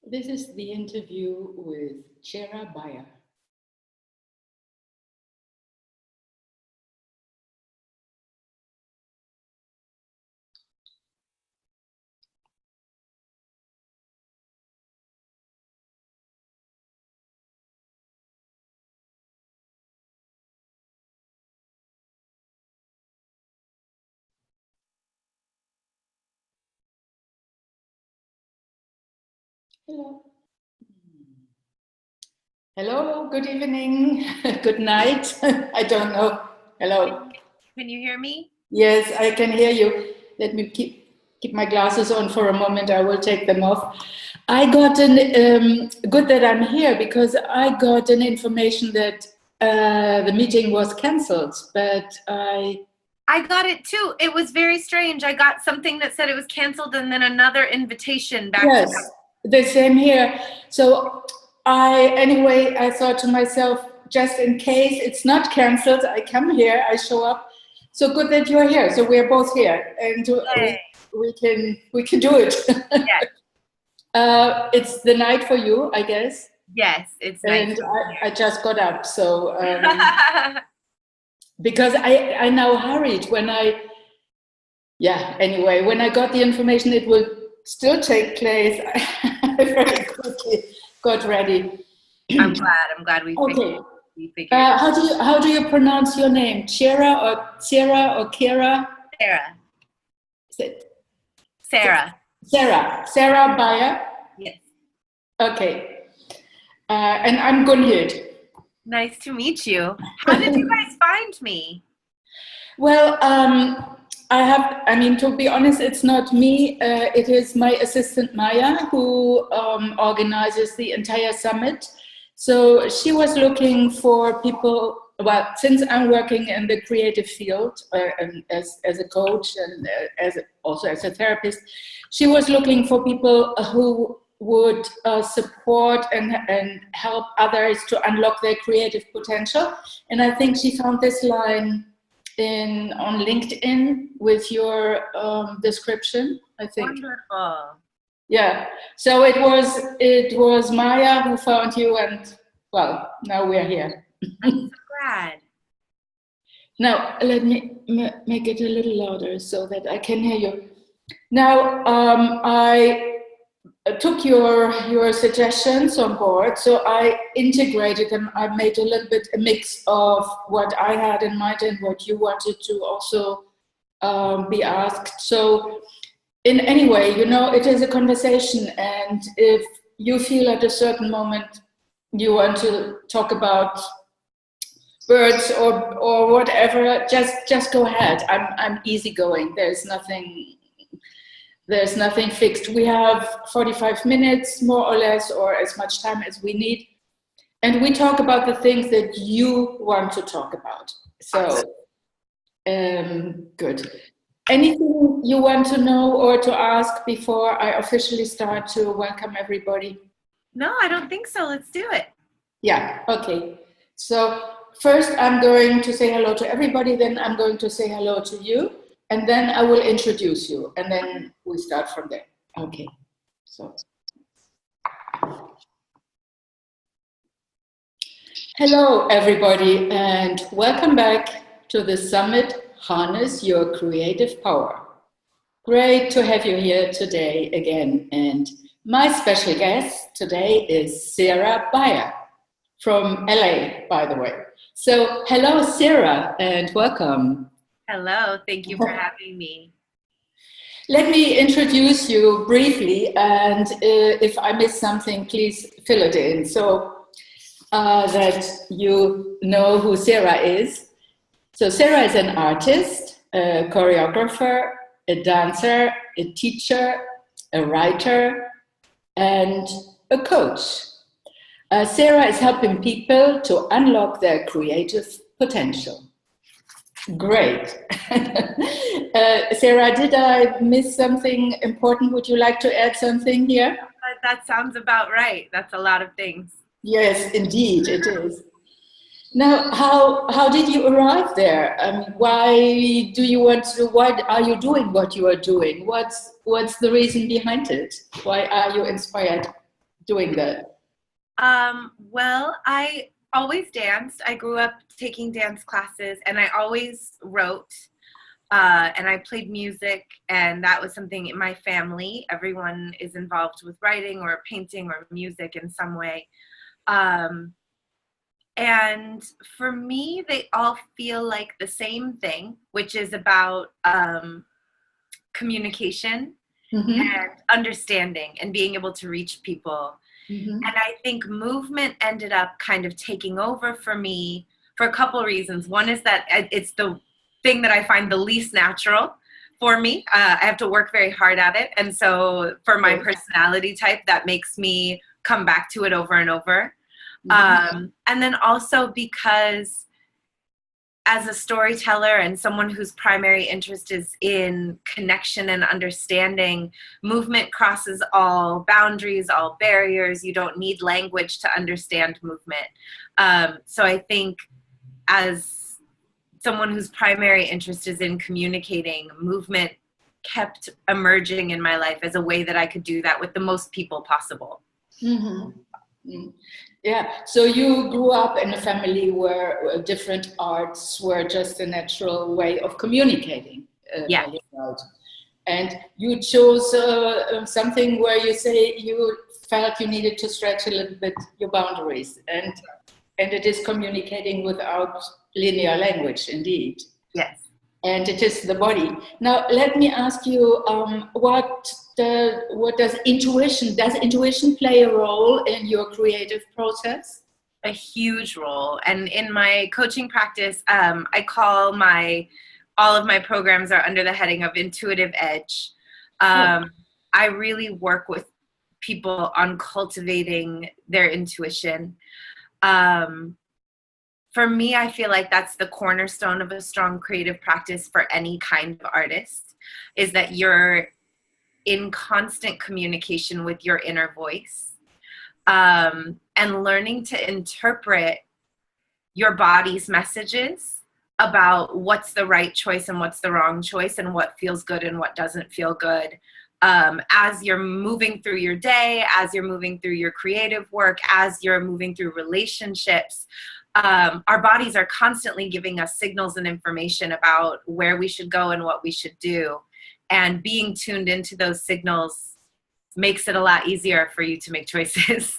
This is the interview with Cera. Hello. Hello, good evening, good night. I don't know. Hello. Can you hear me? Yes, I can hear you. Let me keep my glasses on for a moment. I will take them off. I got good that I'm here because I got an information that the meeting was cancelled, but I got it too. It was very strange. I got something that said it was canceled and then another invitation back yes, to back. the same here. So I thought to myself, just in case it's not cancelled, I come here, I show up. So good that you're here. So we're both here, and we can do it. Yes. It's the night for you, I guess. Yes, it's nice. And I just got up, so because I now hurried when anyway, when I got the information it will still take place, I very quickly got ready. I'm glad we figured. How do you pronounce your name? Cera or Cera? Cera. Cera. Cera Bayer? Yes. Okay. And I'm Gunhild. Nice to meet you. How did you guys find me? Well, to be honest, it's not me. It is my assistant Maya who organizes the entire summit. So she was looking for people. Well, since I'm working in the creative field and as a coach and also as a therapist, she was looking for people who would support and help others to unlock their creative potential. And I think she found this line on LinkedIn with your description, I think. Wonderful. Yeah. So it was Maya who found you, and well, now we're here. I'm so glad. Now let me make it a little louder so that I can hear you. Now I took your suggestions on board, so I integrated them. I made a little bit a mix of what I had in mind and what you wanted to also be asked. So in any way, it is a conversation, and if you feel at a certain moment you want to talk about birds or whatever, just go ahead. I'm easygoing. There's nothing fixed. We have 45 minutes, more or less, or as much time as we need. And we talk about the things that you want to talk about. So, good. Anything you want to know or to ask before I officially start to welcome everybody? No, I don't think so. Let's do it. Yeah, okay. So first I'm going to say hello to everybody, then I'm going to say hello to you. And then I will introduce you, and then we start from there. Okay. So, hello, everybody, and welcome back to the summit, Harness Your Creative Power. Great to have you here today again. And my special guest today is Cera from LA, by the way. So, hello, Cera, and welcome. Hello, thank you for having me. Let me introduce you briefly, and if I miss something, please fill it in so that you know who Cera is. So Cera is an artist, a choreographer, a dancer, a teacher, a writer, and a coach. Cera is helping people to unlock their creative potential. Great. Cera, did I miss something important? Would you like to add something here? That sounds about right. That's a lot of things. Yes, indeed, it is. Now, how did you arrive there? Why are you doing what you are doing? What's the reason behind it? Why are you inspired? doing that? Well, I always danced. I grew up taking dance classes, and I always wrote, and I played music, and that was something in my family. Everyone is involved with writing or painting or music in some way. And for me, they all feel like the same thing, which is about communication and understanding and being able to reach people. And I think movement ended up kind of taking over for me for a couple of reasons. One is that it's the thing that I find the least natural for me. I have to work very hard at it. And so for my personality type, that makes me come back to it over and over. And then also because as a storyteller and someone whose primary interest is in connection and understanding, movement crosses all boundaries, all barriers. You don't need language to understand movement. So I think as someone whose primary interest is in communicating, movement kept emerging in my life as a way that I could do that with the most people possible. Yeah, so you grew up in a family where different arts were just a natural way of communicating. And you chose something where you say you felt you needed to stretch a little bit your boundaries, and it is communicating without linear language, indeed. Yes. And it is the body. Now, let me ask you, what does intuition play a role in your creative process? A huge role. And in my coaching practice, I call all of my programs are under the heading of Intuitive Edge. I really work with people on cultivating their intuition. For me, I feel like that's the cornerstone of a strong creative practice for any kind of artist, is that you're in constant communication with your inner voice, and learning to interpret your body's messages about what's the right choice and what's the wrong choice and what feels good and what doesn't feel good. As you're moving through your day, as you're moving through your creative work, as you're moving through relationships, our bodies are constantly giving us signals and information about where we should go and what we should do. And being tuned into those signals makes it a lot easier for you to make choices.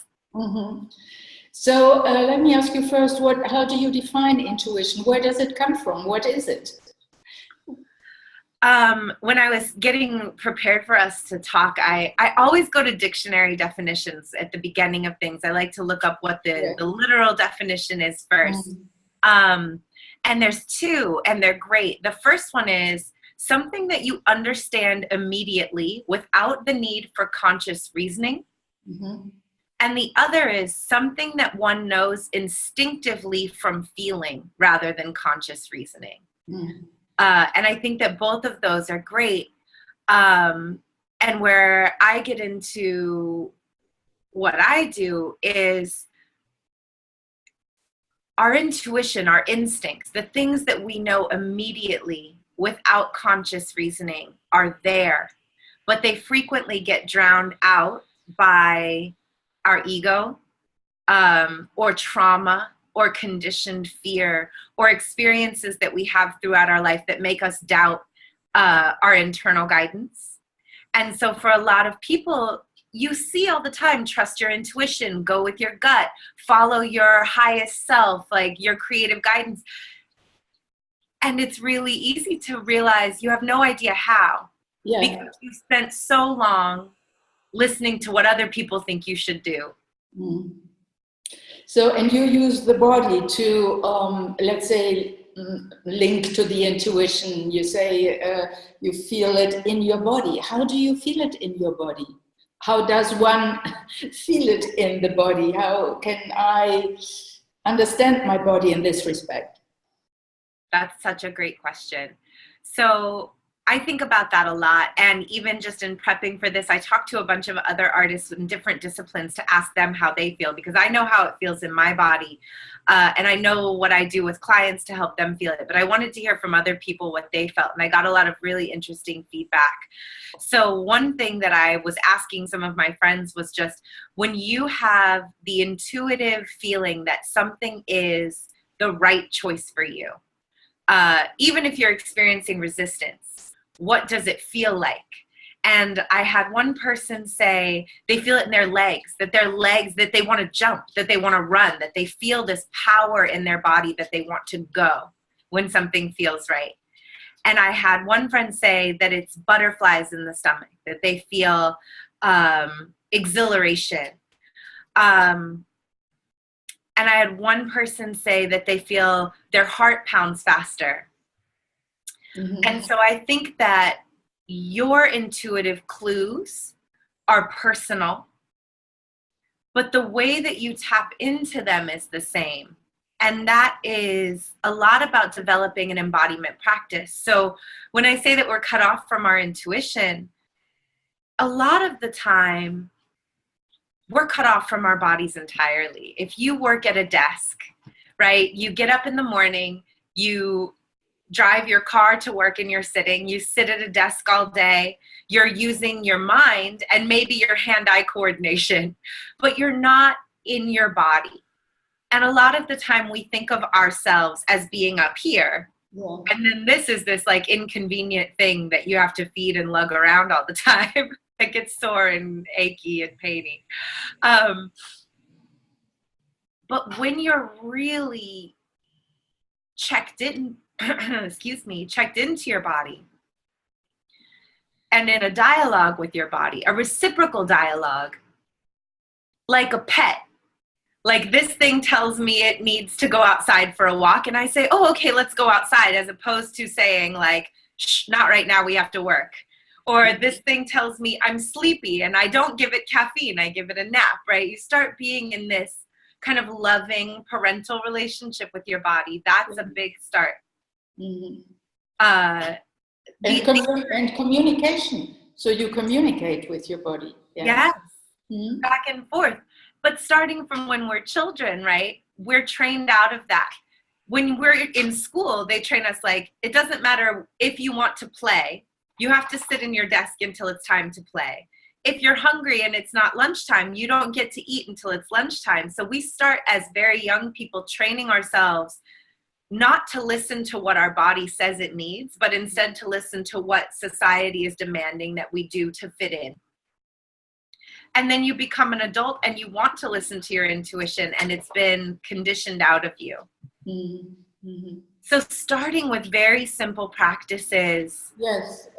So let me ask you first, how do you define intuition? Where does it come from? What is it? When I was getting prepared for us to talk, I always go to dictionary definitions at the beginning of things. I like to look up what the literal definition is first. And there's two, and they're great. The first one is something that you understand immediately without the need for conscious reasoning. And the other is something that one knows instinctively from feeling rather than conscious reasoning. And I think that both of those are great. And where I get into what I do is our intuition, our instincts, the things that we know immediately without conscious reasoning are there, but they frequently get drowned out by our ego, or trauma, or conditioned fear, or experiences that we have throughout our life that make us doubt our internal guidance. And so for a lot of people, you see all the time, trust your intuition, go with your gut, follow your highest self, like your creative guidance. And it's really easy to realize you have no idea how, because you spent so long listening to what other people think you should do. So, and you use the body to, let's say, link to the intuition. You say you feel it in your body. How do you feel it in your body? How does one feel it in the body? How can I understand my body in this respect? That's such a great question. So I think about that a lot. And even just in prepping for this, I talked to a bunch of other artists in different disciplines to ask them how they feel, because I know how it feels in my body. And I know what I do with clients to help them feel it. But I wanted to hear from other people what they felt. And I got a lot of really interesting feedback. So one thing that I was asking some of my friends was just, when you have the intuitive feeling that something is the right choice for you, even if you're experiencing resistance, what does it feel like? And I had one person say they feel it in their legs, that they want to jump, that they want to run, that they feel this power in their body, that they want to go when something feels right. And I had one friend say that it's butterflies in the stomach, that they feel exhilaration. And I had one person say that they feel their heart pounds faster. Mm-hmm. And so I think that your intuitive clues are personal, but the way that you tap into them is the same. And that is a lot about developing an embodiment practice. So when I say that we're cut off from our intuition, a lot of the time we're cut off from our bodies entirely. If you work at a desk, right, you get up in the morning, you drive your car to work and you're sitting, you sit at a desk all day, you're using your mind and maybe your hand-eye coordination, but you're not in your body. And a lot of the time we think of ourselves as being up here. Yeah. And then this is this like inconvenient thing that you have to feed and lug around all the time. It gets sore and achy and painy. But when you're really checked in, checked into your body and in a dialogue with your body, a reciprocal dialogue, like a pet, like this thing tells me it needs to go outside for a walk and I say, oh, okay, let's go outside, as opposed to saying like, shh, not right now, we have to work. Or this thing tells me I'm sleepy and I don't give it caffeine, I give it a nap, right? You start being in this kind of loving parental relationship with your body. That's a big start. Mm-hmm. And communication. So you communicate with your body. Yeah. Yes. Mm-hmm. Back and forth. But starting from when we're children, right? We're trained out of that. When we're in school, they train us like, it doesn't matter if you want to play, you have to sit in your desk until it's time to play. If you're hungry and it's not lunchtime, you don't get to eat until it's lunchtime. So we start as very young people training ourselves not to listen to what our body says it needs, but instead to listen to what society is demanding that we do to fit in. And then you become an adult and you want to listen to your intuition and it's been conditioned out of you. Mm-hmm. Mm-hmm. So starting with very simple practices. Yes.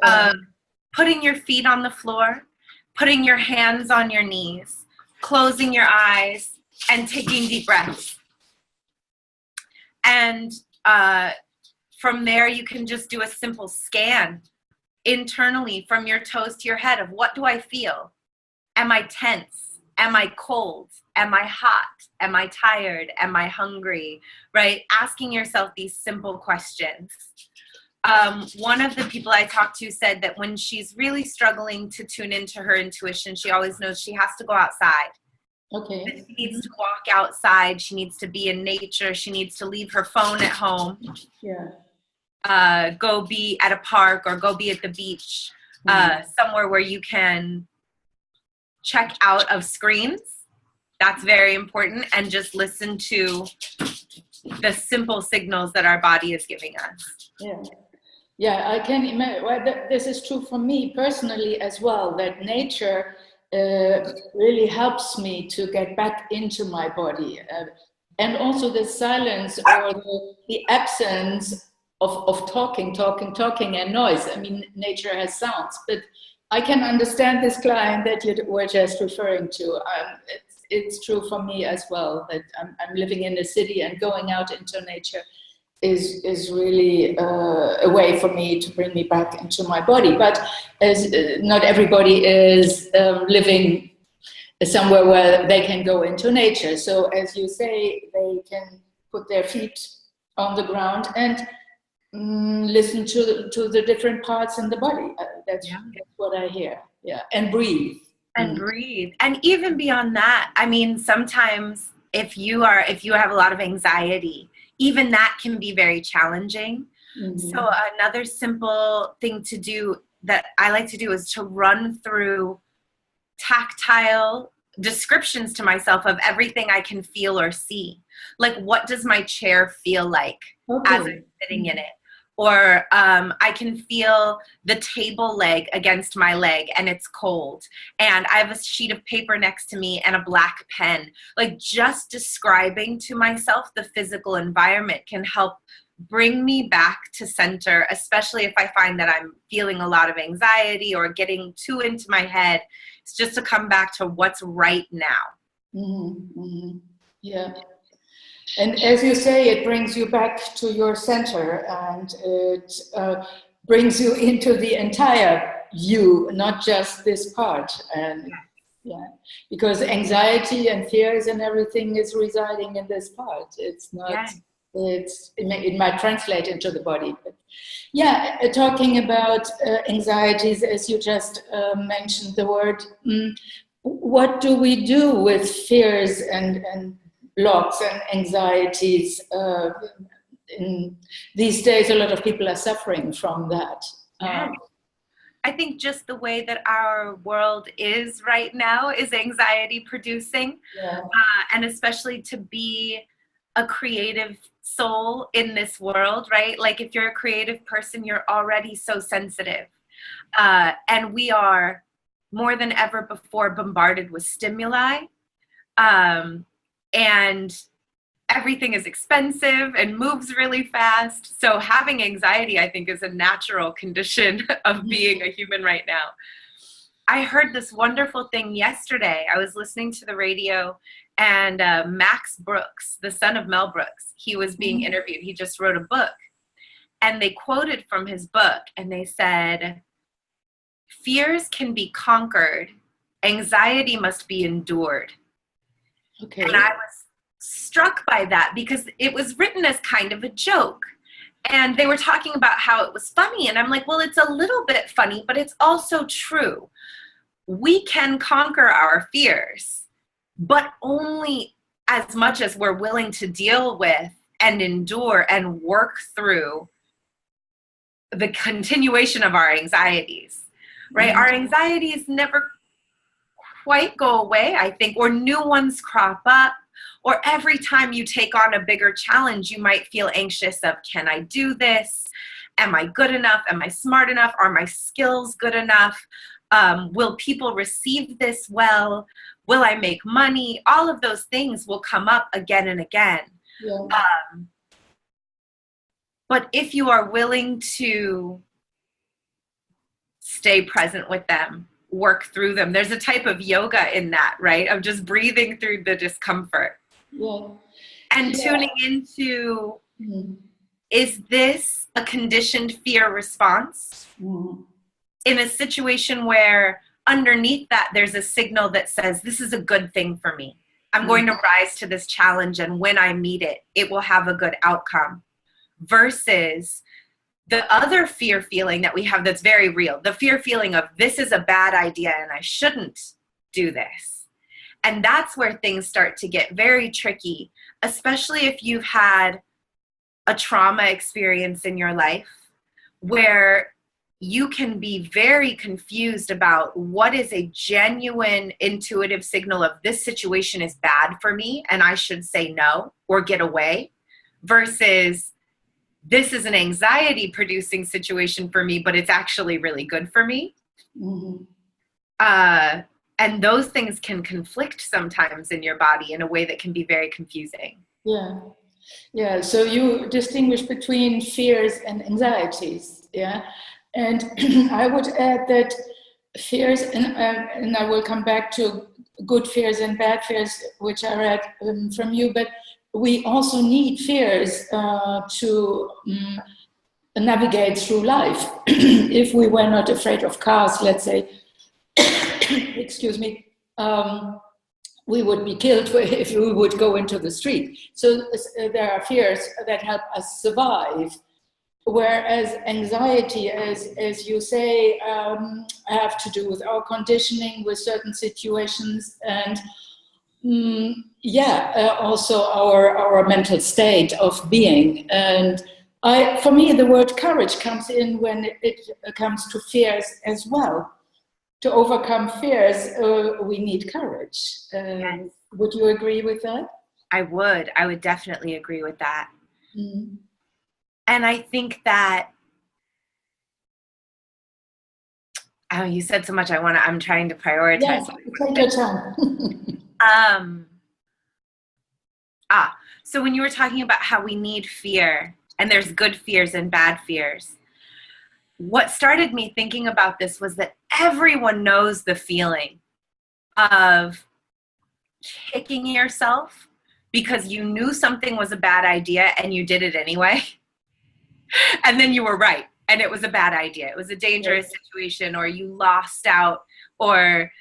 Putting your feet on the floor, putting your hands on your knees, closing your eyes, and taking deep breaths. And from there, you can just do a simple scan internally from your toes to your head of what do I feel? Am I tense? Am I cold? Am I hot? Am I tired? Am I hungry? Right? Asking yourself these simple questions. One of the people I talked to said that when she's really struggling to tune into her intuition, she always knows she has to go outside. Okay. That she needs to walk outside. She needs to be in nature. She needs to leave her phone at home. Yeah. Go be at a park or go be at the beach, somewhere where you can check out of screens. That's very important. And just listen to the simple signals that our body is giving us. Yeah. Yeah, I can imagine. Well, this is true for me personally as well, that nature really helps me to get back into my body. And also the silence or the absence of talking and noise. I mean, nature has sounds, but I can understand this client that you were just referring to. It's true for me as well, that I'm living in the city and going out into nature is really a way for me to bring me back into my body. But as not everybody is living somewhere where they can go into nature. So as you say, they can put their feet on the ground. And listen to the different parts in the body. That's what I hear. Yeah, and breathe. And breathe. And even beyond that, I mean, sometimes if you have a lot of anxiety, even that can be very challenging. So another simple thing to do that I like to do is to run through tactile descriptions to myself of everything I can feel or see. Like, what does my chair feel like as I'm sitting in it? Or I can feel the table leg against my leg and it's cold. And I have a sheet of paper next to me and a black pen. Like, just describing to myself the physical environment can help bring me back to center, especially if I find that I'm feeling a lot of anxiety or getting too into my head. It's just to come back to what's right now. Yeah. And as you say, it brings you back to your center, and it brings you into the entire you, not just this part. And because anxiety and fears and everything is residing in this part. It's not. It might translate into the body. But talking about anxieties, as you just mentioned the word, what do we do with fears and blocks and anxieties? In these days, a lot of people are suffering from that. I think just the way that our world is right now is anxiety producing, and especially to be a creative soul in this world, right? Like, if you're a creative person, you're already so sensitive. And we are more than ever before bombarded with stimuli. And everything is expensive and moves really fast. So having anxiety, I think, is a natural condition of being a human right now. I heard this wonderful thing yesterday. I was listening to the radio, and Max Brooks, the son of Mel Brooks, he was being interviewed. He just wrote a book. And they quoted from his book, and they said, "Fears can be conquered. Anxiety must be endured." Okay. And I was struck by that because it was written as kind of a joke. And they were talking about how it was funny. And I'm like, well, it's a little bit funny, but it's also true. We can conquer our fears, but only as much as we're willing to deal with and endure and work through the continuation of our anxieties, right? Our anxieties never quite go away, I think, or new ones crop up, or every time you take on a bigger challenge, you might feel anxious of, can I do this? Am I good enough? Am I smart enough? Are my skills good enough? Will people receive this well? Will I make money? All of those things will come up again and again. Yeah. But if you are willing to stay present with them, work through them, there's a type of yoga in that, right? Of just breathing through the discomfort. Yeah. And tuning into, is this a conditioned fear response? In a situation where underneath that, there's a signal that says, this is a good thing for me. I'm going to rise to this challenge, and when I meet it, it will have a good outcome. Versus the other fear feeling that we have that's very real, the fear feeling of, this is a bad idea and I shouldn't do this. And that's where things start to get very tricky, especially if you've had a trauma experience in your life where you can be very confused about what is a genuine intuitive signal of, this situation is bad for me and I should say no or get away, versus this is an anxiety producing situation for me, but it's actually really good for me. And those things can conflict sometimes in your body in a way that can be very confusing. Yeah. Yeah. So you distinguish between fears and anxieties. Yeah. And I would add that fears, and I will come back to good fears and bad fears, which I read from you, but we also need fears to navigate through life. If we were not afraid of cars, let's say, excuse me, we would be killed if we would go into the street. So there are fears that help us survive. whereas anxiety, as you say, have to do with our conditioning with certain situations, and also our mental state of being. And for me, the word courage comes in when it comes to fears as well. To overcome fears, we need courage. Yes. Would you agree with that? I would definitely agree with that. Mm. And I think that, oh, you said so much. I'm trying to prioritize. Yes, take your time. So when you were talking about how we need fear, and there's good fears and bad fears, what started me thinking about this was that everyone knows the feeling of kicking yourself because you knew something was a bad idea and you did it anyway. And then you were right, and it was a bad idea. It was a dangerous situation, or you lost out, or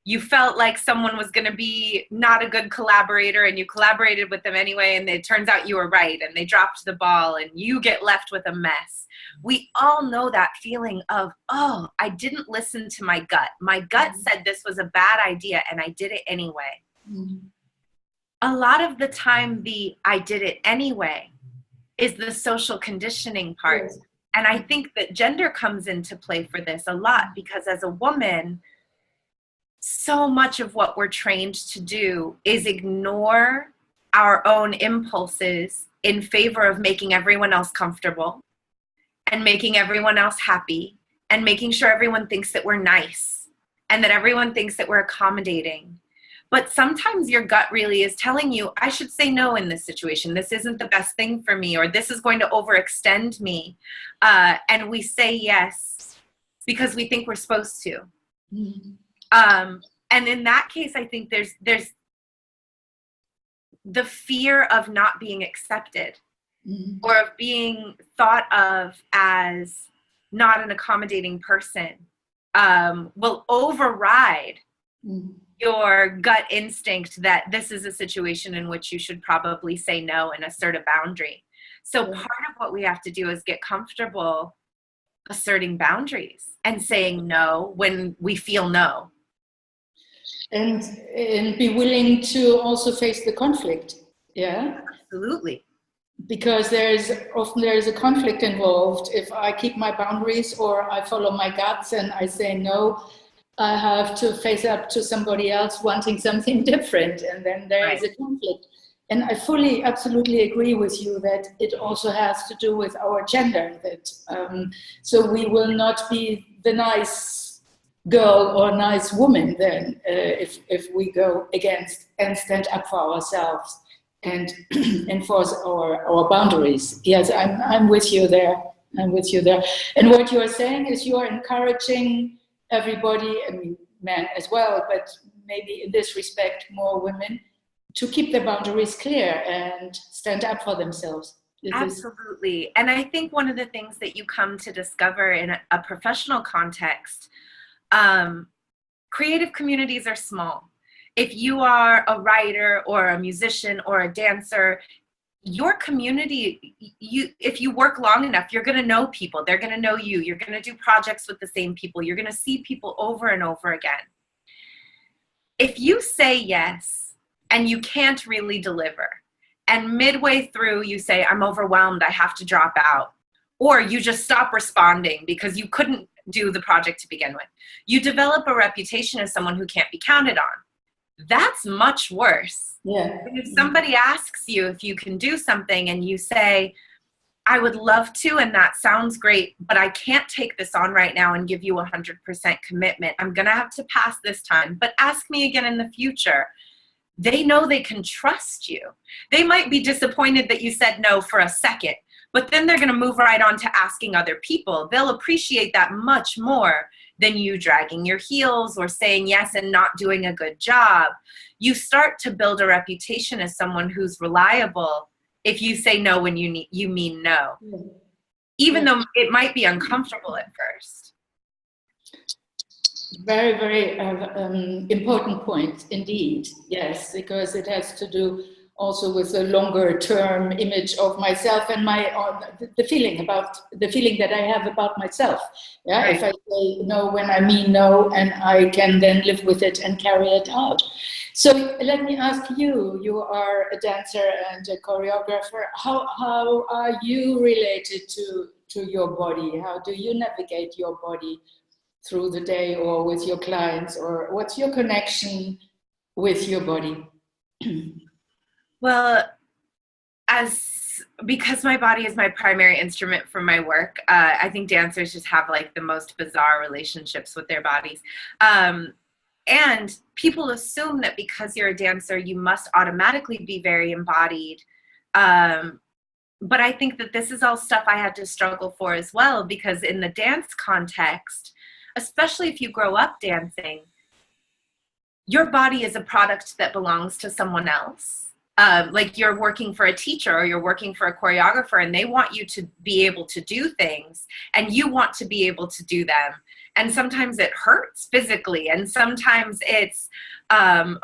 you felt like someone was going to be not a good collaborator and you collaborated with them anyway, and it turns out you were right and they dropped the ball and you get left with a mess. We all know that feeling of, oh, I didn't listen to my gut. My gut said this was a bad idea and I did it anyway. Mm-hmm. A lot of the time, the I did it anyway is the social conditioning part. Yes. And I think that gender comes into play for this a lot, because as a woman, so much of what we're trained to do is ignore our own impulses in favor of making everyone else comfortable and making everyone else happy and making sure everyone thinks that we're nice and that everyone thinks that we're accommodating. But sometimes your gut really is telling you, I should say no in this situation. This isn't the best thing for me, or this is going to overextend me. And we say yes because we think we're supposed to. Mm-hmm. And in that case, I think there's the fear of not being accepted, mm-hmm. or of being thought of as not an accommodating person, will override mm-hmm. your gut instinct that this is a situation in which you should probably say no and assert a boundary. So part of what we have to do is get comfortable asserting boundaries and saying no when we feel no. And be willing to also face the conflict. Yeah, absolutely. Because often there is a conflict involved. If I keep my boundaries or I follow my guts and I say no, I have to face up to somebody else wanting something different, and then there is a conflict. And I fully, absolutely agree with you that it also has to do with our gender. That so we will not be the nice girl or nice woman then if we go against and stand up for ourselves and enforce our boundaries. Yes, I'm with you there. I'm with you there. And what you are saying is you are encouraging everybody, I mean men as well, but maybe in this respect more women, to keep their boundaries clear and stand up for themselves. Absolutely. And I think one of the things that you come to discover in a professional context, creative communities are small. If you are a writer or a musician or a dancer, your community, if you work long enough, you're going to know people. They're going to know you. You're going to do projects with the same people. You're going to see people over and over again. If you say yes and you can't really deliver, and midway through you say, I'm overwhelmed, I have to drop out, or you just stop responding because you couldn't do the project to begin with, you develop a reputation as someone who can't be counted on. That's much worse. Yeah. If somebody asks you if you can do something and you say, I would love to, and that sounds great, but I can't take this on right now and give you 100% commitment. I'm going to have to pass this time, but ask me again in the future. They know they can trust you. They might be disappointed that you said no for a second, but then they're going to move right on to asking other people. They'll appreciate that much more than you dragging your heels or saying yes and not doing a good job. You start to build a reputation as someone who's reliable if you say no when you mean no, even though it might be uncomfortable at first. Very, very important point indeed. Yes, because it has to do also with a longer term image of myself and the feeling that I have about myself. Yeah, right. If I say no when I mean no, and I can then live with it and carry it out. So let me ask you. You are a dancer and a choreographer. How are you related to your body? How do you navigate your body through the day, or with your clients, or what's your connection with your body? Well, because my body is my primary instrument for my work, I think dancers just have like the most bizarre relationships with their bodies. And people assume that because you're a dancer, you must automatically be very embodied. But I think that this is all stuff I had to struggle for as well, because in the dance context, especially if you grow up dancing, your body is a product that belongs to someone else. Like you're working for a teacher or you're working for a choreographer, and they want you to be able to do things and you want to be able to do them. And sometimes it hurts physically, and sometimes it's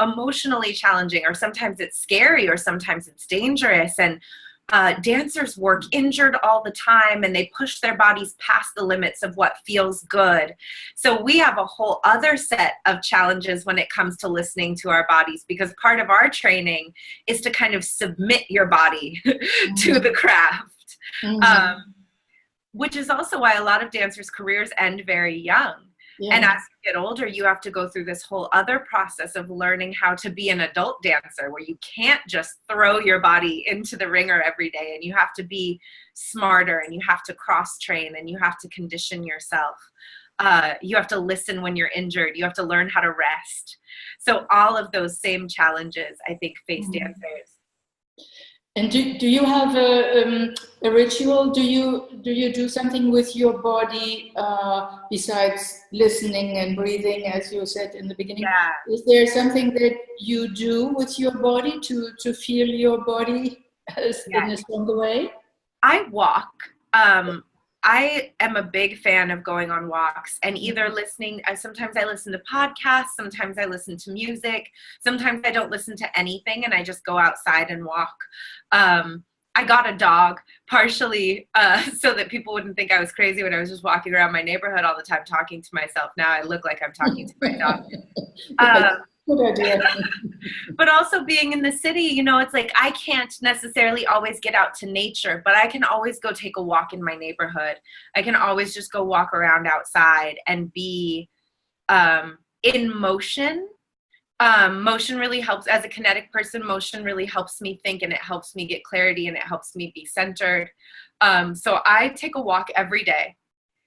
emotionally challenging, or sometimes it's scary, or sometimes it's dangerous. And dancers work injured all the time, and they push their bodies past the limits of what feels good. So we have a whole other set of challenges when it comes to listening to our bodies, because part of our training is to kind of submit your body to the craft, which is also why a lot of dancers' careers end very young. Yeah. And as you get older, you have to go through this whole other process of learning how to be an adult dancer, where you can't just throw your body into the ringer every day, and you have to be smarter, and you have to cross train, and you have to condition yourself. You have to listen when you're injured. You have to learn how to rest. So all of those same challenges, I think, face dancers. And do you have a ritual? Do you do something with your body besides listening and breathing, as you said in the beginning? Yeah. Is there something that you do with your body to feel your body in a stronger way? I walk. I am a big fan of going on walks and either listening. Sometimes I listen to podcasts. Sometimes I listen to music. Sometimes I don't listen to anything, and I just go outside and walk. I got a dog partially so that people wouldn't think I was crazy when I was just walking around my neighborhood all the time talking to myself. Now I look like I'm talking to my dog. Good idea. But also being in the city, you know, it's like I can't necessarily always get out to nature, but I can always go take a walk in my neighborhood. I can always just go walk around outside and be in motion. Motion really helps. As a kinetic person, motion really helps me think, and it helps me get clarity, and it helps me be centered. So I take a walk every day,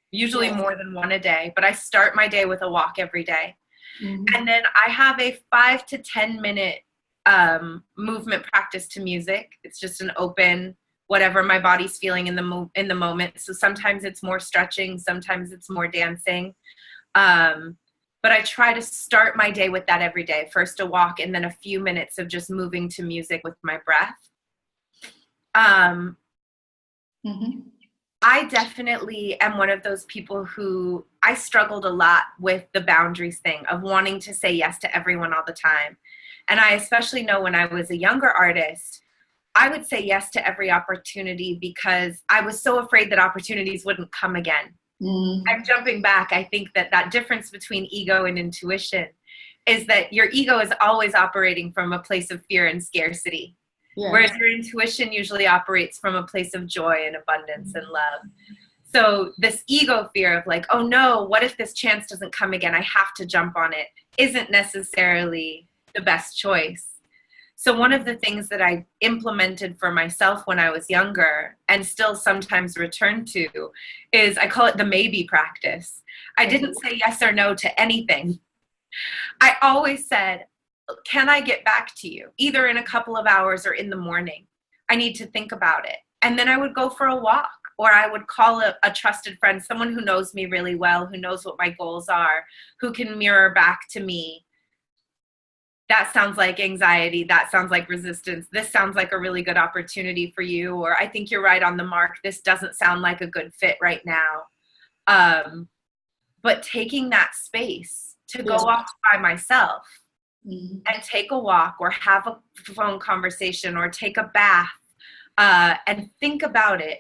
usually more than one a day, but I start my day with a walk every day. And then I have a 5 to 10 minute movement practice to music. It's just an open, whatever my body's feeling in the moment. So sometimes it's more stretching, sometimes it's more dancing. But I try to start my day with that every day. First a walk, and then a few minutes of just moving to music with my breath. I definitely am one of those people who I struggled a lot with the boundaries thing of wanting to say yes to everyone all the time. And I especially know when I was a younger artist, I would say yes to every opportunity because I was so afraid that opportunities wouldn't come again. I'm jumping back. I think that difference between ego and intuition is that your ego is always operating from a place of fear and scarcity. Yeah. Whereas your intuition usually operates from a place of joy and abundance and love. So this ego fear of like, oh no, what if this chance doesn't come again? I have to jump on it, isn't necessarily the best choice. So one of the things that I implemented for myself when I was younger and still sometimes return to is I call it the maybe practice. I didn't say yes or no to anything. I always said, can I get back to you? Either in a couple of hours or in the morning. I need to think about it. And then I would go for a walk, or I would call a trusted friend, someone who knows me really well, who knows what my goals are, who can mirror back to me. That sounds like anxiety. That sounds like resistance. This sounds like a really good opportunity for you. Or I think you're right on the mark. This doesn't sound like a good fit right now. But taking that space to go off by myself and take a walk or have a phone conversation or take a bath and think about it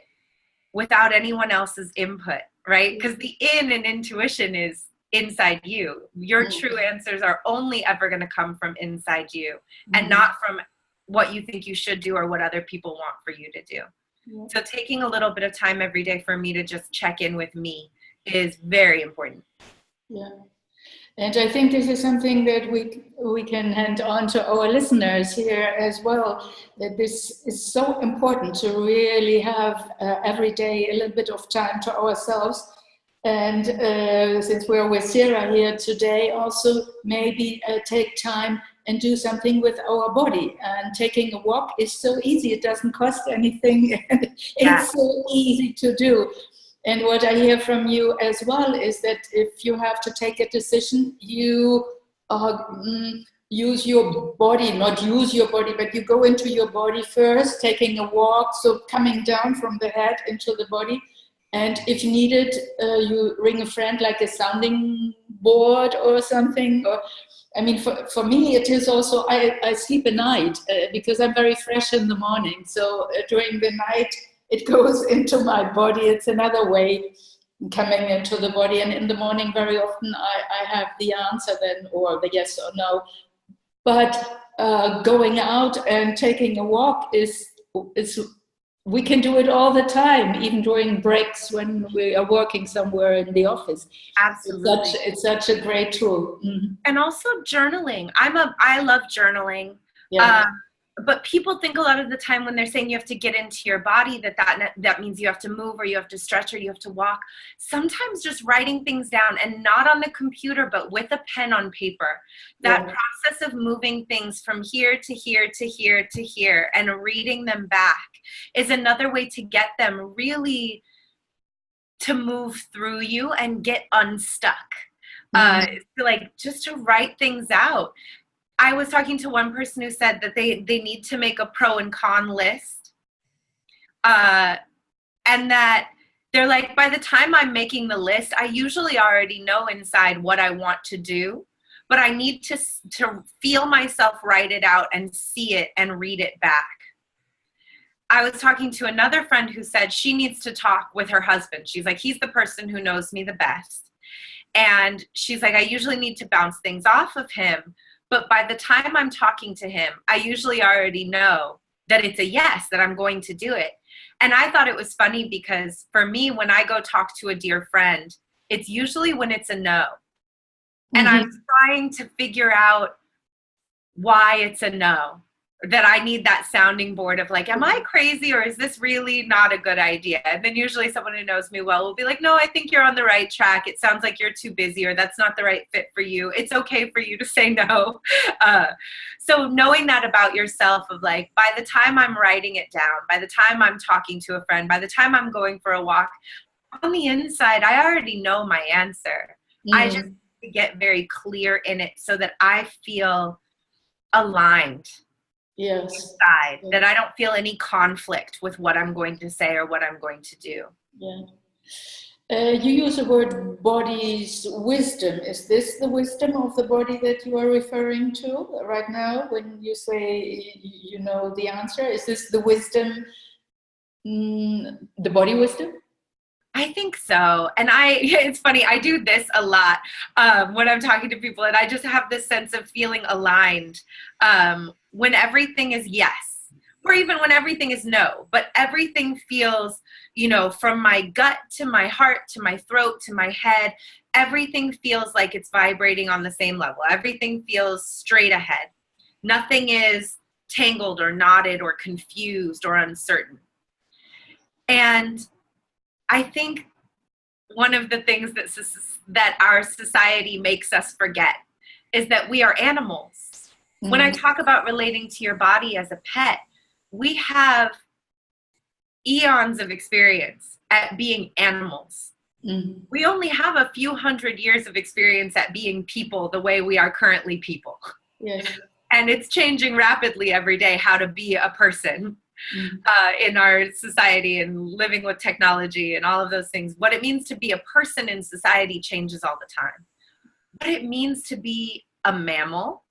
without anyone else's input, right? Because the in intuition is inside you. Your true answers are only ever going to come from inside you and not from what you think you should do or what other people want for you to do. So taking a little bit of time every day for me to just check in with me is very important. Yeah. And I think this is something that we can hand on to our listeners here as well, that this is so important to really have every day a little bit of time to ourselves. And since we're with Cera here today, also maybe take time and do something with our body. And taking a walk is so easy. It doesn't cost anything. It's so easy to do. And what I hear from you as well is that if you have to take a decision, you use your body, not use your body, but you go into your body first, taking a walk, so coming down from the head into the body. And if needed, you ring a friend like a sounding board or something. Or, I mean, for me, it is also, I sleep at night because I'm very fresh in the morning. So during the night, it goes into my body. It's another way coming into the body. And in the morning, very often, I have the answer then, or the yes or no. But going out and taking a walk is we can do it all the time, even during breaks when we are working somewhere in the office. Absolutely. It's such a great tool. And also journaling. I love journaling. But people think a lot of the time when they're saying you have to get into your body, that means you have to move or you have to stretch or you have to walk. Sometimes just writing things down, and not on the computer, but with a pen on paper. That process of moving things from here to here to here to here and reading them back is another way to get them really to move through you and get unstuck. Like just to write things out. I was talking to one person who said that they need to make a pro and con list. And that they're like, by the time I'm making the list, I usually already know inside what I want to do, but I need to feel myself write it out and see it and read it back. I was talking to another friend who said she needs to talk with her husband. She's like, he's the person who knows me the best. And she's like, I usually need to bounce things off of him. But by the time I'm talking to him, I usually already know that it's a yes, that I'm going to do it. And I thought it was funny because for me, when I go talk to a dear friend, it's usually when it's a no. And I'm trying to figure out why it's a no. That I need that sounding board of like, am I crazy or is this really not a good idea? And then usually someone who knows me well will be like, no, I think you're on the right track. It sounds like you're too busy or that's not the right fit for you. It's okay for you to say no. So knowing that about yourself of like, by the time I'm writing it down, by the time I'm talking to a friend, by the time I'm going for a walk, on the inside, I already know my answer. I just get very clear in it so that I feel aligned. Inside, that I don't feel any conflict with what I'm going to say or what I'm going to do. You use the word body's wisdom. Is this the wisdom of the body that you are referring to right now when you say you know the answer? Is this the wisdom, the body wisdom? I think so. And it's funny, I do this a lot when I'm talking to people, and I just have this sense of feeling aligned when everything is yes, or even when everything is no, but everything feels, from my gut to my heart, to my throat, to my head, everything feels like it's vibrating on the same level. Everything feels straight ahead. Nothing is tangled or knotted or confused or uncertain. And I think one of the things that our society makes us forget is that we are animals. When I talk about relating to your body as a pet, we have eons of experience at being animals. We only have a few hundred years of experience at being people the way we are currently people. And it's changing rapidly every day how to be a person. In our society and living with technology and all of those things. What it means to be a person in society changes all the time. What it means to be a mammal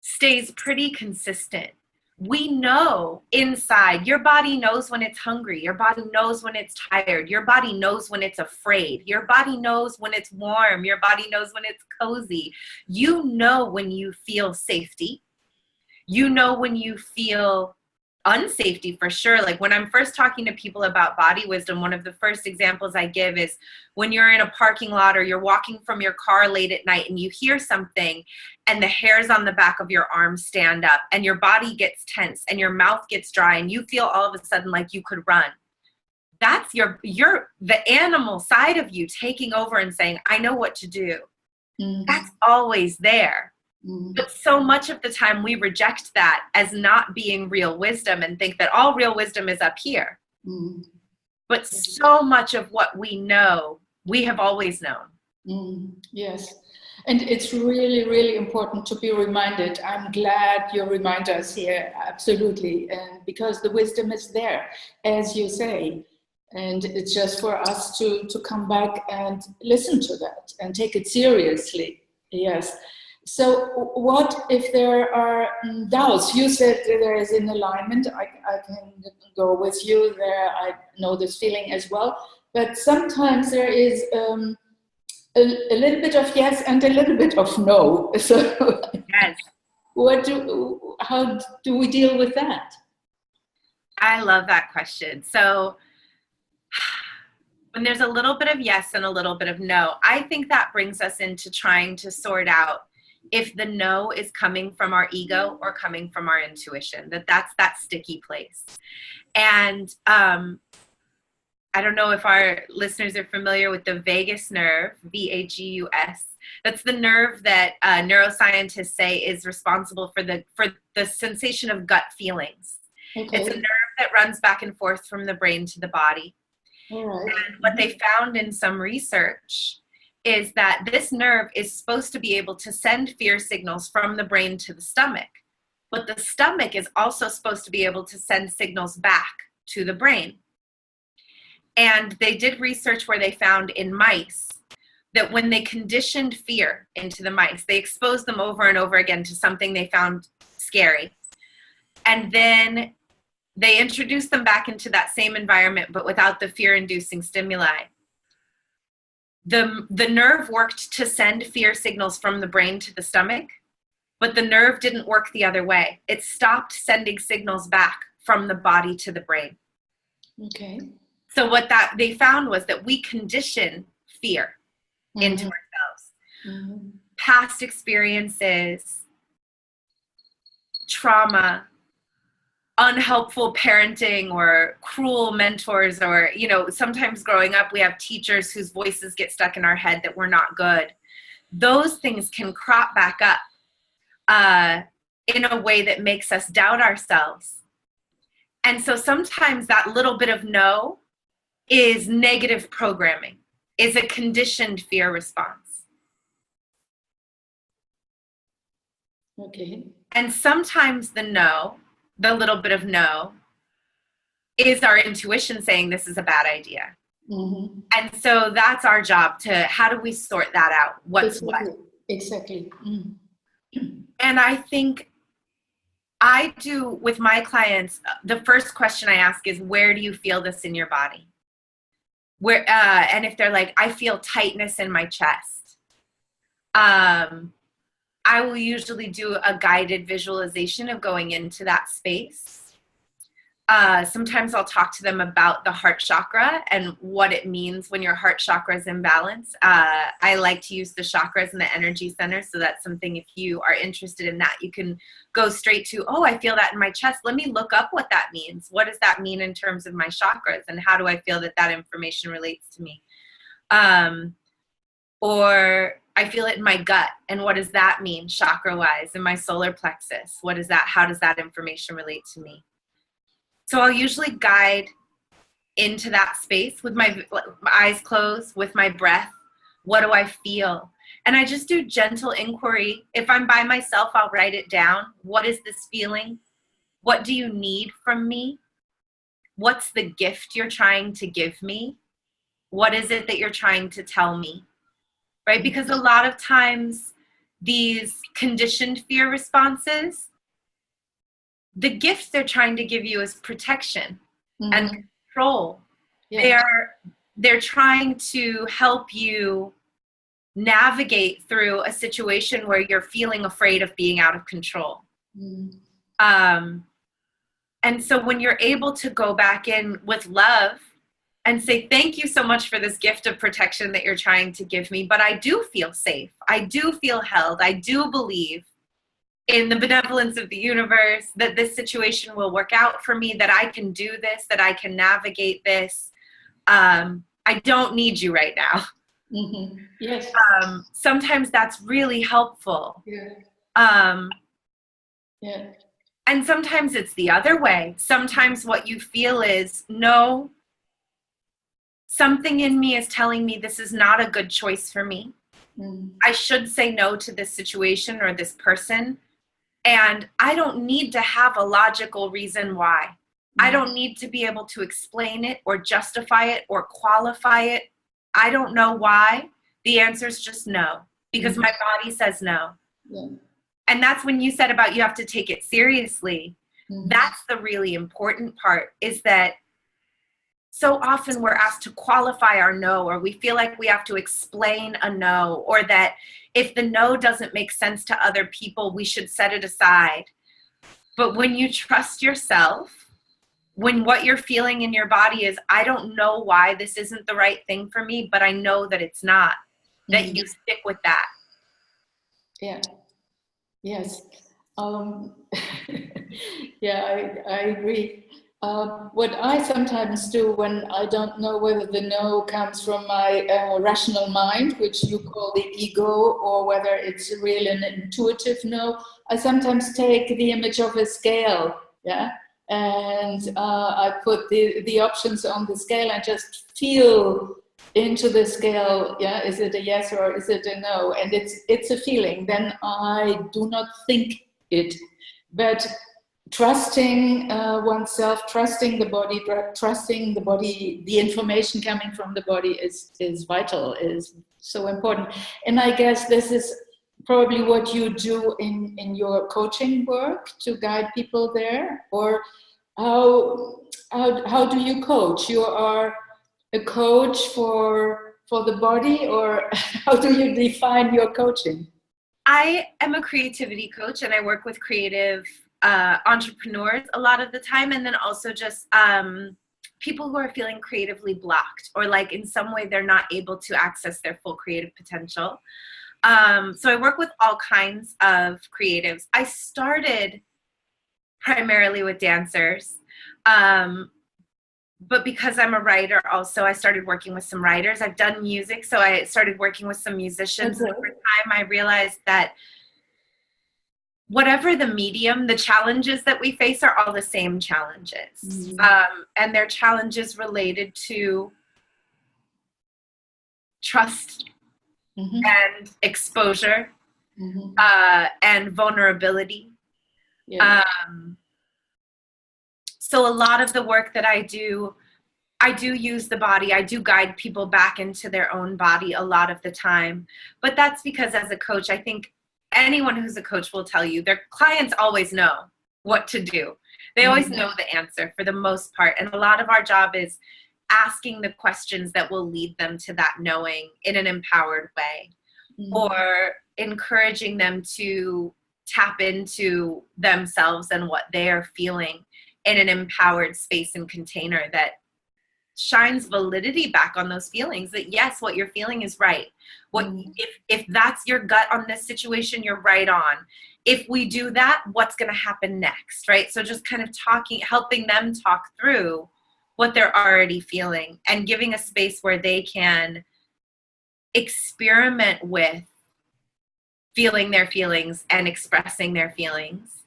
stays pretty consistent. We know inside, your body knows when it's hungry. Your body knows when it's tired. Your body knows when it's afraid. Your body knows when it's warm. Your body knows when it's cozy. You know when you feel safety. You know when you feel unsafety, for sure. Like when I'm first talking to people about body wisdom, one of the first examples I give is when you're in a parking lot or you're walking from your car late at night and you hear something and the hairs on the back of your arm stand up and your body gets tense and your mouth gets dry and you feel all of a sudden like you could run. That's the animal side of you taking over and saying, I know what to do. Mm-hmm. That's always there. Mm-hmm. But so much of the time we reject that as not being real wisdom and think that all real wisdom is up here. Mm-hmm. But so much of what we know, we have always known. Mm-hmm. Yes. And it's really, really important to be reminded. I'm glad you remind us here, absolutely. And because the wisdom is there, as you say. And it's just for us to come back and listen to that and take it seriously. Yes. So what if there are doubts? You said there is an alignment. I can go with you there. I know this feeling as well. But sometimes there is a little bit of yes and a little bit of no. So yes. How do we deal with that? I love that question. So when there's a little bit of yes and a little bit of no, I think that brings us into trying to sort out if the no is coming from our ego or coming from our intuition, that's that sticky place. And I don't know if our listeners are familiar with the vagus nerve, VAGUS. That's the nerve that neuroscientists say is responsible for the sensation of gut feelings. Okay. It's a nerve that runs back and forth from the brain to the body. All right. And what they found in some research is that this nerve is supposed to be able to send fear signals from the brain to the stomach. But the stomach is also supposed to be able to send signals back to the brain. And they did research where they found in mice that when they conditioned fear into the mice, they exposed them over and over again to something they found scary. And then they introduced them back into that same environment, but without the fear-inducing stimuli. The nerve worked to send fear signals from the brain to the stomach, but the nerve didn't work the other way. It stopped sending signals back from the body to the brain. Okay. So what they found was that we condition fear into ourselves. Mm-hmm. Past experiences, trauma, unhelpful parenting or cruel mentors, or, sometimes growing up, we have teachers whose voices get stuck in our head that were not good. Those things can crop back up in a way that makes us doubt ourselves. And so sometimes that little bit of no is negative programming, is a conditioned fear response. Okay. And sometimes the little bit of no, is our intuition saying this is a bad idea. Mm-hmm. And so that's our job how do we sort that out? What's exactly. what? Exactly. Mm-hmm. And I think I do with my clients, the first question I ask is, where do you feel this in your body? And if they're like, I feel tightness in my chest, I will usually do a guided visualization of going into that space. Sometimes I'll talk to them about the heart chakra and what it means when your heart chakra is in balance. I like to use the chakras and the energy center. So that's something, if you are interested in that, you can go straight to, I feel that in my chest. Let me look up what that means. What does that mean in terms of my chakras? And how do I feel that information relates to me? Or I feel it in my gut. And what does that mean chakra-wise? In my solar plexus, how does that information relate to me? So I'll usually guide into that space with my eyes closed, with my breath. What do I feel? And I just do gentle inquiry. If I'm by myself, I'll write it down. What is this feeling? What do you need from me? What's the gift you're trying to give me? What is it that you're trying to tell me? Right? Because a lot of times these conditioned fear responses, the gift they're trying to give you is protection and control. Yeah. They're trying to help you navigate through a situation where you're feeling afraid of being out of control. And so when you're able to go back in with love and say, thank you so much for this gift of protection that you're trying to give me, but I do feel safe. I do feel held. I do believe in the benevolence of the universe, that this situation will work out for me, that I can do this, that I can navigate this. I don't need you right now. Yes. Sometimes that's really helpful. Yeah. Yeah. And sometimes it's the other way. Sometimes what you feel is, no, something in me is telling me this is not a good choice for me. I should say no to this situation or this person. And I don't need to have a logical reason why. I don't need to be able to explain it or justify it or qualify it. I don't know why. The answer is just no, because my body says no. Yeah. And that's when you said about you have to take it seriously. That's the really important part, is that so often we're asked to qualify our no, or we feel like we have to explain a no, or that if the no doesn't make sense to other people, we should set it aside. But when you trust yourself, when what you're feeling in your body is, I don't know why this isn't the right thing for me, but I know that it's not, that you stick with that. Yeah. Yes. Yeah, I agree. What I sometimes do when I don't know whether the no comes from my rational mind, which you call the ego, or whether it's really an intuitive no, I sometimes take the image of a scale, yeah, and I put the options on the scale and just feel into the scale, yeah, is it a yes or is it a no? And it's a feeling. Then I do not think it, but trusting oneself, trusting the body, the information coming from the body is vital, is so important. And I guess this is probably what you do in your coaching work, to guide people there. Or how do you coach? You are a coach for the body, or how do you define your coaching? I am a creativity coach, and I work with creative entrepreneurs a lot of the time, and then also just people who are feeling creatively blocked, or like in some way they're not able to access their full creative potential. So I work with all kinds of creatives. I started primarily with dancers, but because I'm a writer also, I started working with some writers. I've done music, so I started working with some musicians. Okay. Over time, I realized that whatever the medium, the challenges that we face are all the same challenges. And they're challenges related to trust and exposure and vulnerability. Yeah. So a lot of the work that I do use the body. I do guide people back into their own body a lot of the time. But that's because as a coach, I think anyone who's a coach will tell you their clients always know what to do. They always know the answer for the most part. And a lot of our job is asking the questions that will lead them to that knowing in an empowered way, or encouraging them to tap into themselves and what they are feeling in an empowered space and container that shines validity back on those feelings, that yes, what you're feeling is right. What if that's your gut on this situation, you're right on. If we do that, what's going to happen next, right? So just kind of helping them talk through what they're already feeling, and giving a space where they can experiment with feeling their feelings and expressing their feelings.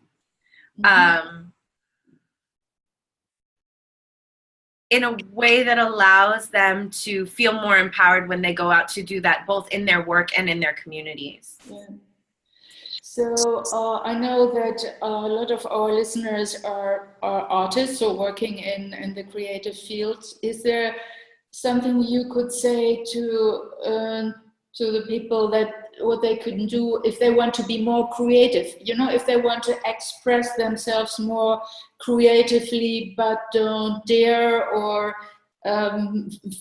In a way that allows them to feel more empowered when they go out to do that, both in their work and in their communities. Yeah. So I know that a lot of our listeners are artists or working in the creative fields. Is there something you could say to the people that what they can do if they want to be more creative, you know, if they want to express themselves more creatively but don't dare, or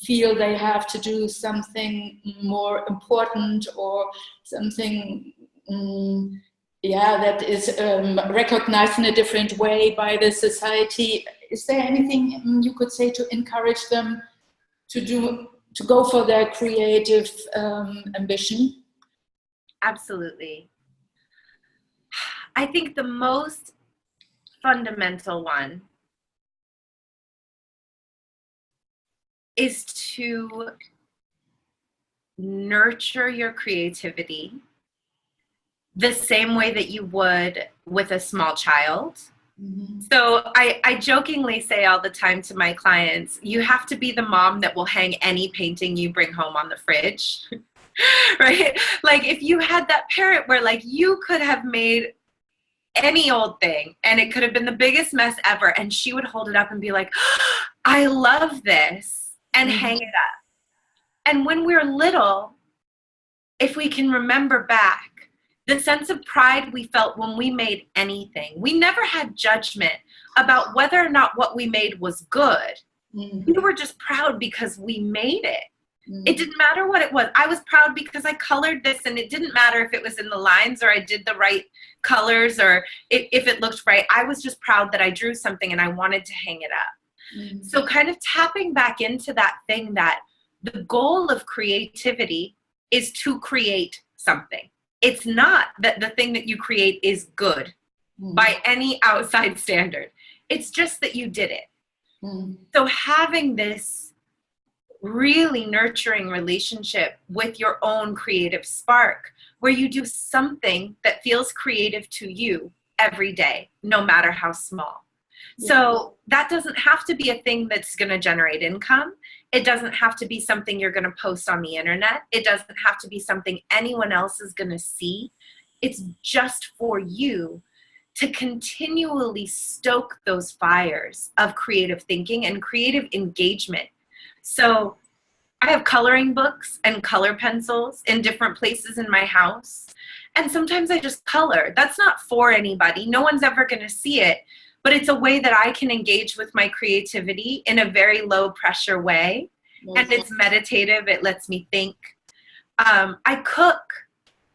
feel they have to do something more important, or something that is recognized in a different way by the society. Is there anything you could say to encourage them to go for their creative ambition? Absolutely. I think the most fundamental one is to nurture your creativity the same way that you would with a small child. Mm-hmm. So I jokingly say all the time to my clients, you have to be the mom that will hang any painting you bring home on the fridge, right? Like if you had that parent where like you could have made any old thing and it could have been the biggest mess ever, and she would hold it up and be like, oh, I love this, and hang it up. And when we're little, if we can remember back, the sense of pride we felt when we made anything, we never had judgment about whether or not what we made was good. We were just proud because we made it. It didn't matter what it was. I was proud because I colored this, and it didn't matter if it was in the lines or I did the right colors or if it looked right. I was just proud that I drew something and I wanted to hang it up. So kind of tapping back into that thing that the goal of creativity is to create something. It's not that the thing that you create is good by any outside standard. It's just that you did it. So having this really nurturing relationship with your own creative spark, where you do something that feels creative to you every day, no matter how small. So that doesn't have to be a thing that's going to generate income. It doesn't have to be something you're going to post on the internet. It doesn't have to be something anyone else is going to see. It's just for you to continually stoke those fires of creative thinking and creative engagement. So I have coloring books and color pencils in different places in my house. And sometimes I just color. That's not for anybody. No one's ever going to see it. But it's a way that I can engage with my creativity in a very low pressure way. And it's meditative. It lets me think. I cook,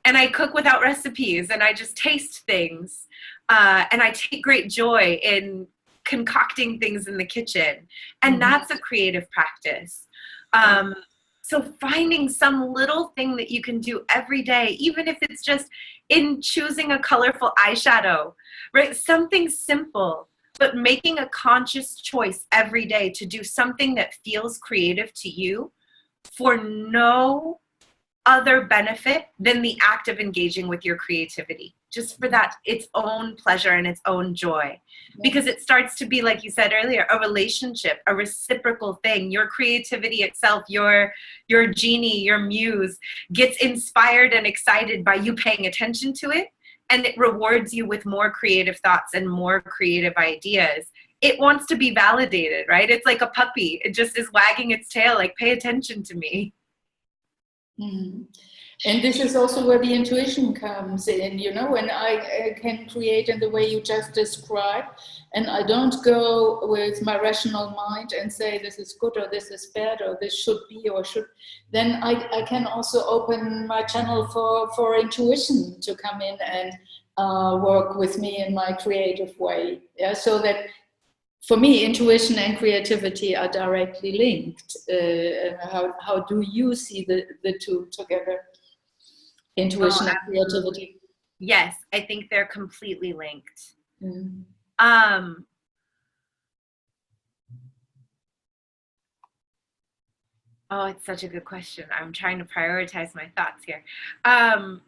and I cook without recipes, and I just taste things. And I take great joy in concocting things in the kitchen. And that's a creative practice. So finding some little thing that you can do every day, even if it's just in choosing a colorful eyeshadow, right? Something simple, but making a conscious choice every day to do something that feels creative to you for no other benefit than the act of engaging with your creativity, just for that its own pleasure and its own joy. Because it starts to be, like you said earlier, a relationship, a reciprocal thing. Your creativity itself, your genie, your muse gets inspired and excited by you paying attention to it, and it rewards you with more creative thoughts and more creative ideas. It wants to be validated, right? It's like a puppy. It just is wagging its tail, like, pay attention to me. And this is also where the intuition comes in, you know, when I can create in the way you just described, and I don't go with my rational mind and say this is good or this is bad or this should be or should, then I can also open my channel for intuition to come in and work with me in my creative way. Yeah, so that for me, intuition and creativity are directly linked. How do you see the two together? Intuition and creativity. Yes, I think they're completely linked. Oh, it's such a good question. I'm trying to prioritize my thoughts here. I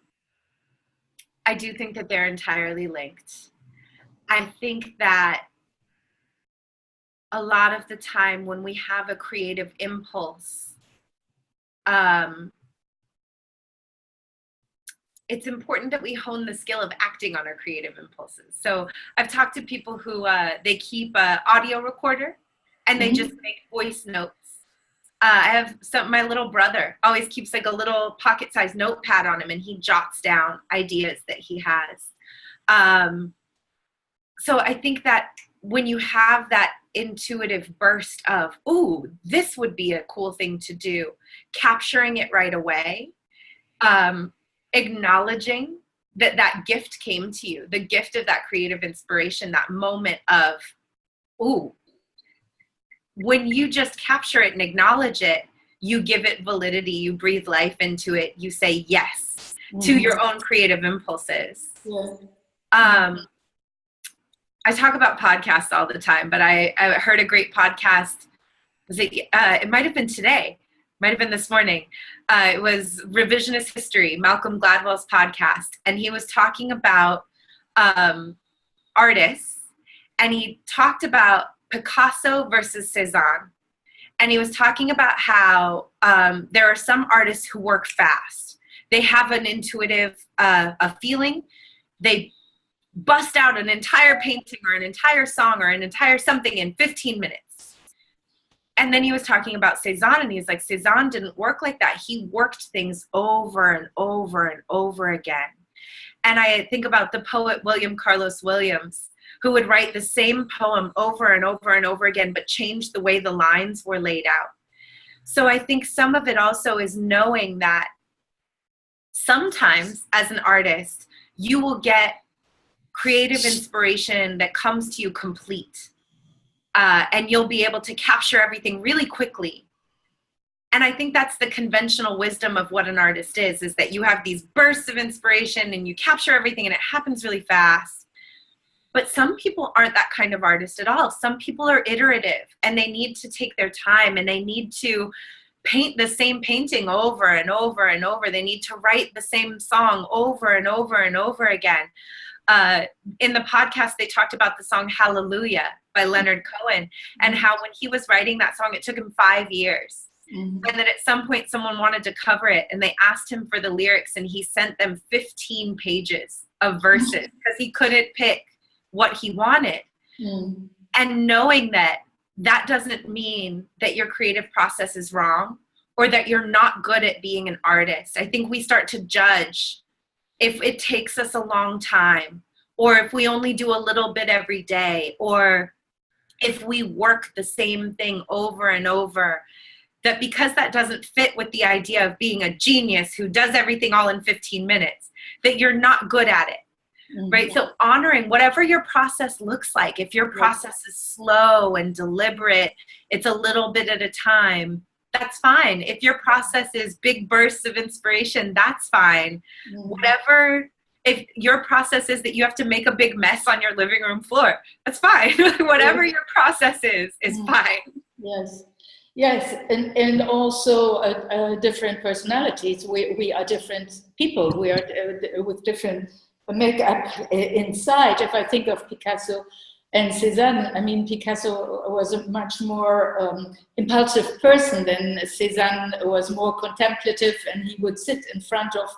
do think that they're entirely linked. I think that a lot of the time when we have a creative impulse, it's important that we hone the skill of acting on our creative impulses. So I've talked to people who they keep an audio recorder and they just make voice notes I have my little brother always keeps like a little pocket-sized notepad on him, and he jots down ideas that he has. So I think that when you have that intuitive burst of, ooh, this would be a cool thing to do, capturing it right away, acknowledging that that gift came to you, the gift of that creative inspiration, that moment of, ooh, when you just capture it and acknowledge it, you give it validity, you breathe life into it, you say yes to your own creative impulses. Yeah. I talk about podcasts all the time, but I heard a great podcast. It might have been today, might have been this morning. It was Revisionist History, Malcolm Gladwell's podcast, and he was talking about artists, and he talked about Picasso versus Cezanne. And he was talking about how there are some artists who work fast. They have an intuitive a feeling. They bust out an entire painting or an entire song or an entire something in 15 minutes. And then he was talking about Cezanne, and he's like, Cezanne didn't work like that. He worked things over and over and over again. And I think about the poet William Carlos Williams, who would write the same poem over and over and over again, but change the way the lines were laid out. So I think some of it also is knowing that sometimes as an artist, you will get creative inspiration that comes to you complete. And you'll be able to capture everything really quickly. And I think that's the conventional wisdom of what an artist is that you have these bursts of inspiration and you capture everything and it happens really fast. But some people aren't that kind of artist at all. Some people are iterative and they need to take their time and they need to paint the same painting over and over and over. They need to write the same song over and over and over again. In the podcast, they talked about the song Hallelujah by Leonard Cohen and how when he was writing that song, it took him 5 years. And then at some point, someone wanted to cover it and they asked him for the lyrics and he sent them 15 pages of verses because he couldn't pick what he wanted. And knowing that that doesn't mean that your creative process is wrong or that you're not good at being an artist. I think we start to judge if it takes us a long time, or if we only do a little bit every day, or if we work the same thing over and over, that because that doesn't fit with the idea of being a genius who does everything all in 15 minutes, that you're not good at it, right? So honoring whatever your process looks like. If your process is slow and deliberate, it's a little bit at a time, that's fine. If your process is big bursts of inspiration, that's fine. Whatever, if your process is that you have to make a big mess on your living room floor, that's fine. Whatever your process is fine. Yes, and also different personalities. We are different people. We are with different makeup inside. If I think of Picasso and Cezanne, I mean, Picasso was a much more impulsive person than Cezanne was more contemplative, and he would sit in front of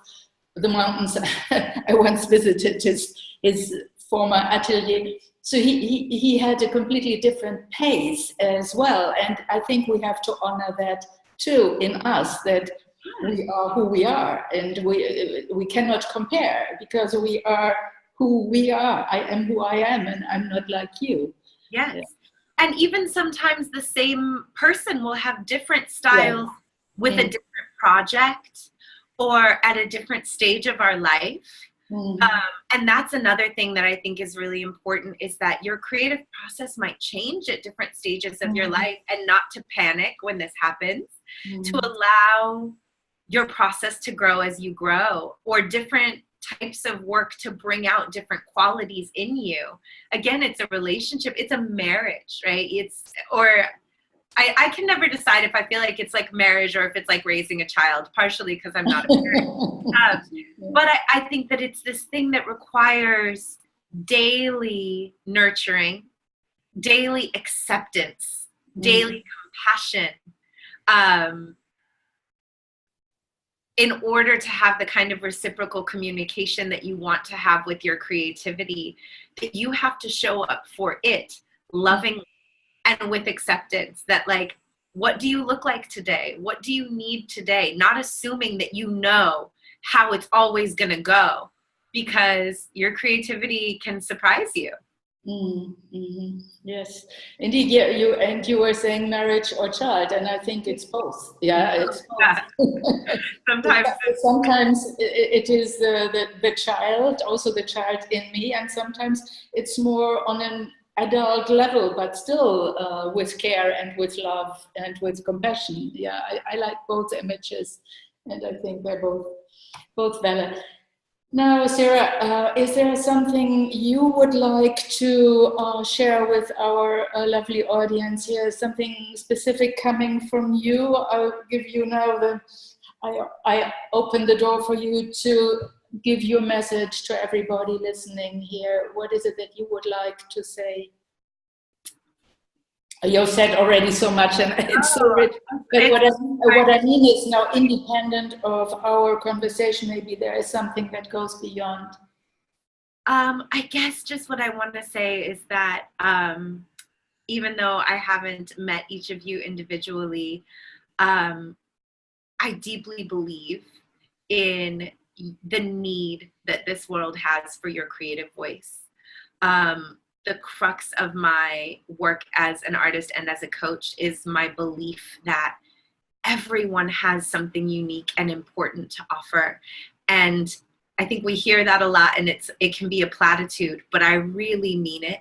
the mountains. I once visited his former atelier. So he had a completely different pace as well. And I think we have to honor that too in us, that we are who we are, and we cannot compare because we are who we are. I am who I am, and I'm not like you. Yes. Yeah. And even sometimes the same person will have different styles with a different project or at a different stage of our life. And that's another thing that I think is really important, is that your creative process might change at different stages of your life, and not to panic when this happens, to allow your process to grow as you grow, or different types of work to bring out different qualities in you. Again, it's a relationship, it's a marriage, right? I can never decide if I feel like it's like marriage or if it's like raising a child, partially because I'm not a parent. But I think that it's this thing that requires daily nurturing, daily acceptance, daily compassion, in order to have the kind of reciprocal communication that you want to have with your creativity, that you have to show up for it lovingly and with acceptance, that like What do you look like today? What do you need today? Not assuming that you know how it's always going to go, because your creativity can surprise you. Mm-hmm. Yes, indeed. Yeah, you were saying marriage or child, and I think it's both. Yeah, it's both. Yeah. Sometimes it is the child, also the child in me, and sometimes it's more on an adult level, but still with care and with love and with compassion. Yeah, I like both images, and I think they're both valid. Now, Cera, is there something you would like to share with our lovely audience here? Something specific coming from you? I'll give you now I open the door for you to give your message to everybody listening here. What is it that you would like to say? You said already so much, and it's so rich. But what I mean is now, independent of our conversation, maybe there is something that goes beyond. I guess just what I want to say is that even though I haven't met each of you individually, I deeply believe in the need that this world has for your creative voice. The crux of my work as an artist and as a coach is my belief that everyone has something unique and important to offer. And I think we hear that a lot, and it can be a platitude, but I really mean it.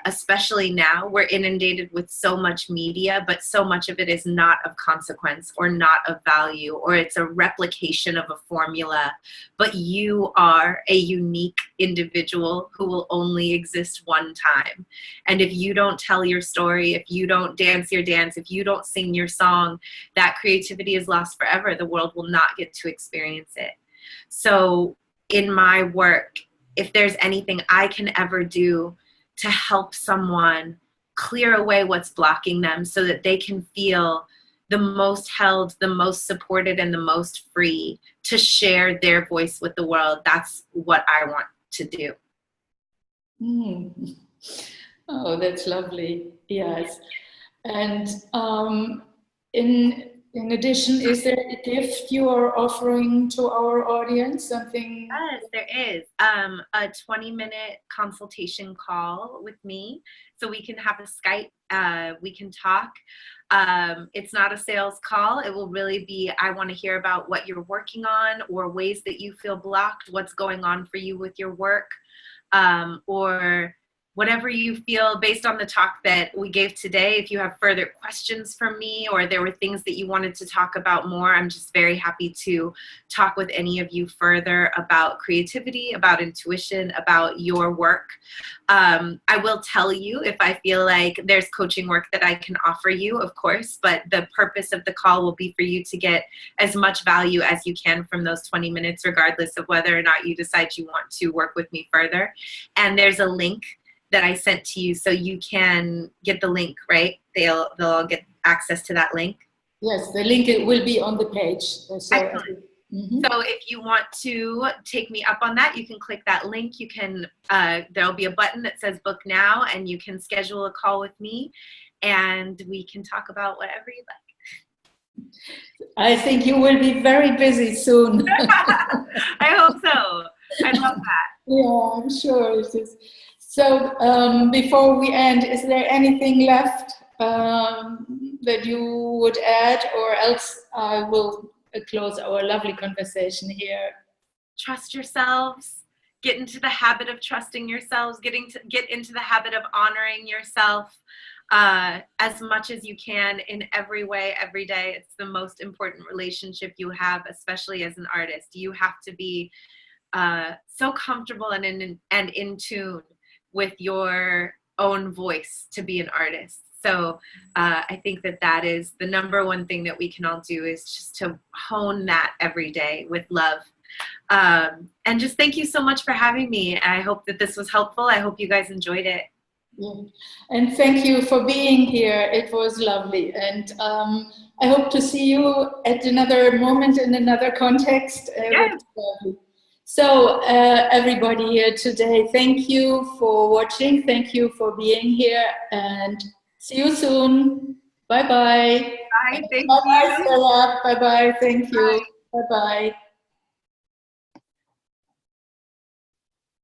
Especially now, we're inundated with so much media, but so much of it is not of consequence or not of value, or it's a replication of a formula. But you are a unique individual who will only exist one time. And if you don't tell your story, if you don't dance your dance, if you don't sing your song, that creativity is lost forever. The world will not get to experience it. So in my work, if there's anything I can ever do to help someone clear away what's blocking them so that they can feel the most held, the most supported, and the most free to share their voice with the world, that's what I want to do. Oh, that's lovely. Yes. And in addition, is there a gift you are offering to our audience? Something? Yes, there is. A 20-minute consultation call with me, so we can have a Skype. We can talk. It's not a sales call. It will really be, I want to hear about what you're working on, or ways that you feel blocked, what's going on for you with your work, or whatever you feel based on the talk that we gave today. If you have further questions from me, or there were things that you wanted to talk about more, I'm just very happy to talk with any of you further about creativity, about intuition, about your work. I will tell you if I feel like there's coaching work that I can offer you, of course, but the purpose of the call will be for you to get as much value as you can from those 20 minutes, regardless of whether or not you decide you want to work with me further. And there's a link that I sent to you, so you can get the link, right? They'll all get access to that link. Yes, the link will be on the page. So if you want to take me up on that, you can click that link. You can, there'll be a button that says book now, and you can schedule a call with me, and we can talk about whatever you like. I think you will be very busy soon. I hope so. I love that. Yeah, I'm sure it is. So before we end, is there anything left that you would add, or else I will close our lovely conversation here? Trust yourselves. Get into the habit of trusting yourselves. Get into the habit of honoring yourself as much as you can in every way, every day. It's the most important relationship you have, especially as an artist. You have to be so comfortable and in tune with your own voice to be an artist. So I think that is the number one thing that we can all do, is just to hone that every day with love. And just thank you so much for having me. I hope that this was helpful. I hope you guys enjoyed it. Yeah. And thank you for being here. It was lovely. And I hope to see you at another moment in another context. Yes. So everybody here today, thank you for watching. Thank you for being here, and see you soon. Bye-bye. Bye. Thank Bye-bye, you. Cera. Bye-bye. Thank you. Bye. Bye-bye.